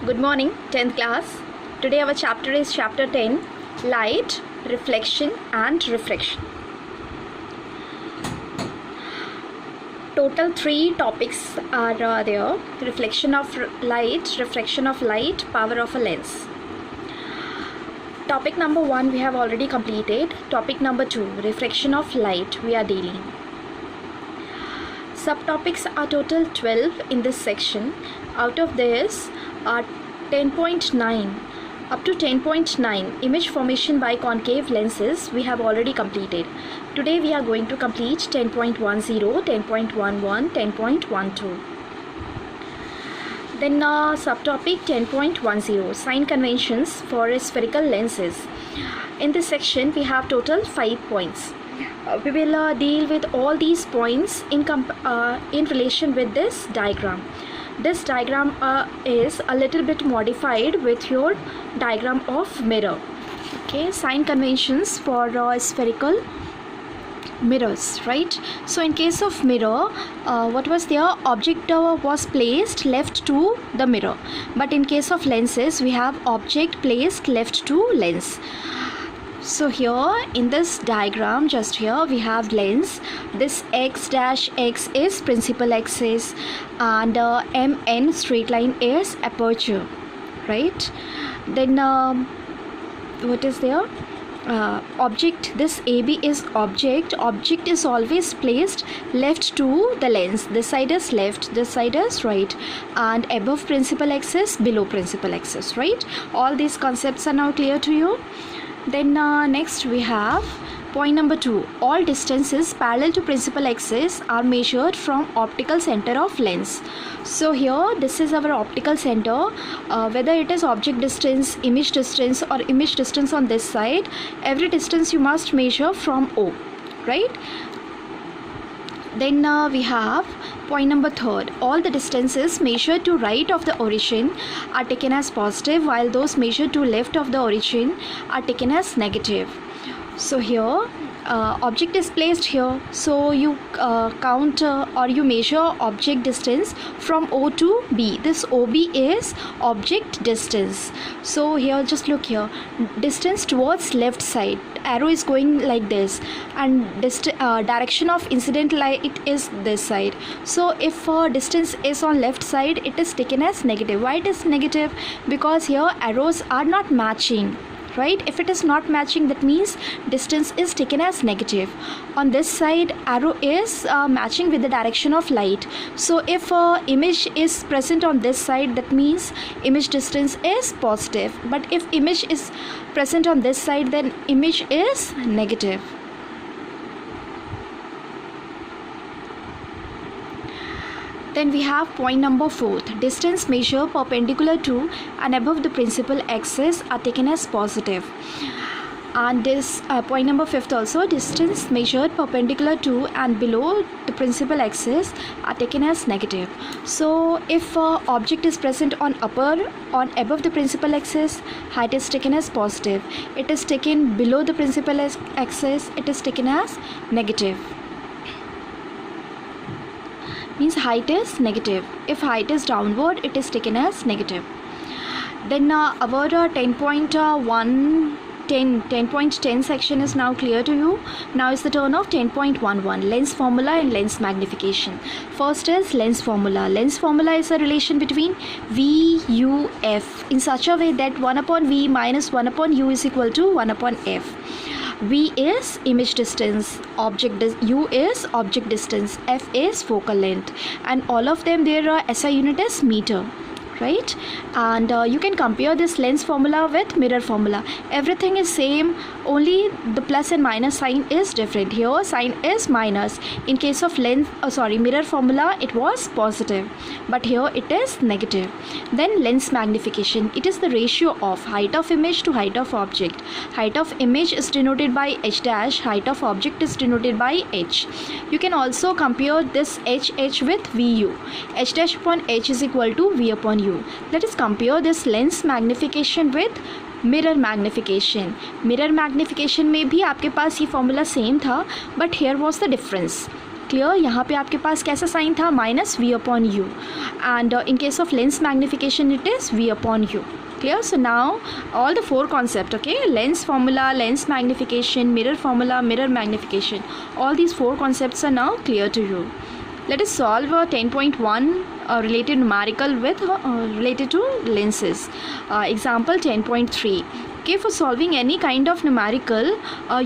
Good morning, 10th class. Today our chapter is chapter 10, Light, Reflection and Refraction. Total 3 topics are there: reflection of light, refraction of light, power of a lens. Topic number 1 we have already completed. Topic number 2, refraction of light, we are dealing. Subtopics are total 12 in this section. Out of this are 10.9 up to 10.9 image formation by concave lenses we have already completed. Today we are going to complete 10.10, 10.11, 10.12. Then subtopic 10.10, sign conventions for spherical lenses. In this section we have total 5 points. We will deal with all these points in relation with this diagram. This diagram is a little bit modified with your diagram of mirror. Okay, sign conventions for spherical mirrors, right? So in case of mirror, what was there? Object was placed left to the mirror. But in case of lenses, we have object placed left to lens. So here in this diagram, just here we have lens. This x dash x is principal axis and mn straight line is aperture, right? Then what is there? Object, this AB is object. Object is always placed left to the lens. This side is left, this side is right, and above principal axis, below principal axis, right? All these concepts are now clear to you. Then next we have point number 2. All distances parallel to principal axis are measured from optical center of lens. So here this is our optical center. Whether it is object distance, image distance or image distance on this side, every distance you must measure from O, right? Then we have point number 3. All the distances measured to right of the origin are taken as positive, while those measured to left of the origin are taken as negative. So here object is placed here, so you count or you measure object distance from O to B. This OB is object distance. So here just look here, distance towards left side, arrow is going like this, and direction of incident light is this side. So if distance is on left side, it is taken as negative. Why it is negative? Because here arrows are not matching, right? If it is not matching, that means distance is taken as negative. On this side, arrow is matching with the direction of light. So if image is present on this side, that means image distance is positive. But if image is present on this side, then image is negative. Then we have point number 4. Distance measured perpendicular to and above the principal axis are taken as positive. And this point number 5 also, distance measured perpendicular to and below the principal axis are taken as negative. So if object is present on above the principal axis, height is taken as positive. It is taken below the principal axis, it is taken as negative. Means height is negative. If height is downward, it is taken as negative. Then our 10.10 section is now clear to you. Now is the turn of 10.11, lens formula and lens magnification. First is lens formula. Lens formula is a relation between V, U, F in such a way that 1 upon V minus 1 upon U is equal to 1 upon F. V is image distance, U is object distance, F is focal length, and all of them, their SI unit is meter, right? And you can compare this lens formula with mirror formula. Everything is same, only the plus and minus sign is different. Here sign is minus. In case of mirror formula, it was positive, but here it is negative. Then lens magnification. It is the ratio of height of image to height of object. Height of image is denoted by H dash, height of object is denoted by H. You can also compare this H with VU. H dash upon H is equal to V upon U. Let us compare this lens magnification with mirror magnification. Mirror magnification में भी आपके पास ये formula same था, but here was the difference. Clear. यहाँ पे आपके पास कैसा sign था, minus v upon you, and in case of lens magnification it is v upon you. Clear? So now all the four concepts, okay, lens formula, lens magnification, mirror formula, mirror magnification, all these four concepts are now clear to you. Let us solve 10.1 related numerical with related to lenses. Example 10.3. Okay, for solving any kind of numerical,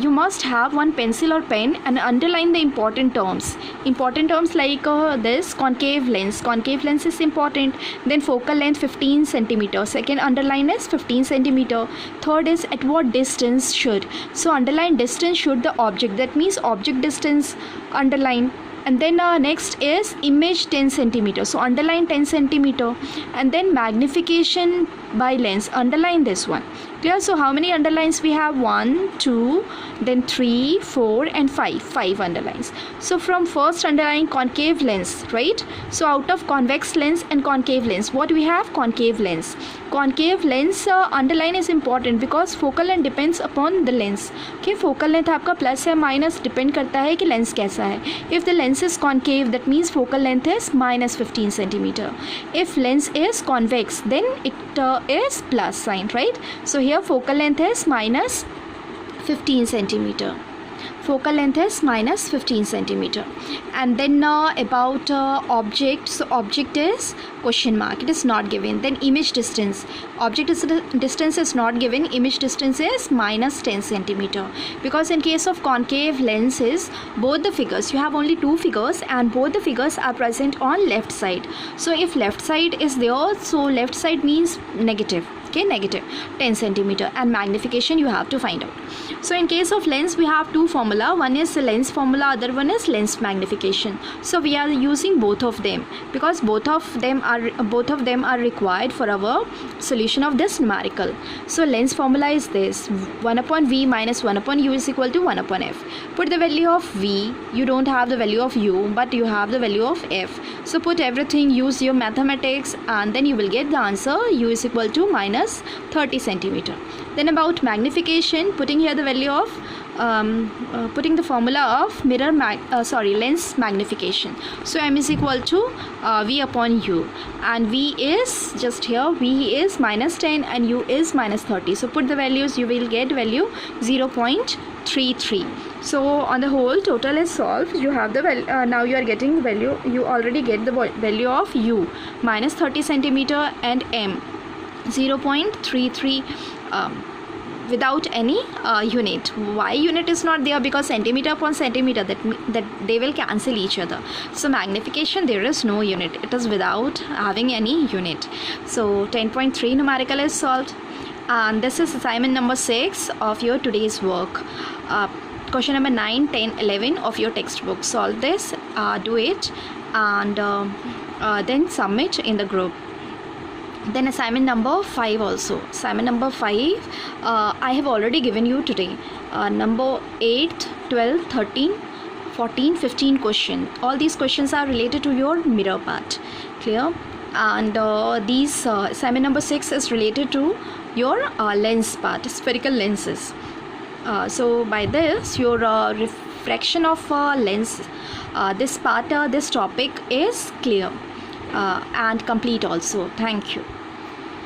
you must have one pencil or pen and underline the important terms. Important terms like this: concave lens. Concave lens is important. Then focal length 15 centimeter. Second underline is 15 centimeter. Third is at what distance should. So underline distance should the object. That means object distance underline. And then next is image 10 centimeter. So underline 10 centimeter. And then magnification by lens. Underline this one. Clear? So how many underlines we have? 1, 2, then 3, 4 and 5. 5 underlines. So from first underline concave lens, right? So out of convex lens and concave lens, what we have? Concave lens. Concave lens underline is important because focal length depends upon the lens. Okay, focal length आपका plus है minus depend करता है कि lens कैसा है. If the lens is concave, that means focal length is minus 15 centimeter. If lens is convex, then it is plus sign, right? So here focal length is minus 15 centimeter. Focal length is minus 15 centimeter. And then about object, so object is question mark, it is not given. Then image distance, object distance is not given, image distance is minus 10 centimeter. Because in case of concave lenses, both the figures, you have only two figures and both the figures are present on left side. So if left side is there, so left side means negative. Okay, negative 10 centimeter, and magnification you have to find out. So in case of lens, we have two formula. One is the lens formula, other one is lens magnification. So we are using both of them because both of them are required for our solution of this numerical. So lens formula is this: 1 upon v minus 1 upon u is equal to 1 upon f. Put the value of v. You don't have the value of u, but you have the value of f. So put everything, use your mathematics, and then you will get the answer. U is equal to minus 30 centimeter. Then about magnification, putting here the value of putting the formula of lens magnification. So m is equal to v upon u, and v is just here, v is minus 10 and u is minus 30. So put the values, you will get value 0.33. So on the whole, total is solved. You have the value, now you are getting the value, you already get the value of u minus 30 centimeter and m 0.33 without any unit. Why unit is not there? Because centimeter upon centimeter, that they will cancel each other. So magnification, there is no unit, it is without having any unit. So 10.3 numerical is solved, and this is assignment number 6 of your today's work. Question number 9, 10, 11 of your textbook. Solve this, do it, and then submit in the group. Then assignment number 5 also. Assignment number 5 I have already given you today. Number 8, 12, 13, 14, 15 question. All these questions are related to your mirror part. Clear? And these assignment number 6 is related to your lens part, spherical lenses. So by this, your refraction of lens, this part, this topic is clear and complete also. Thank you.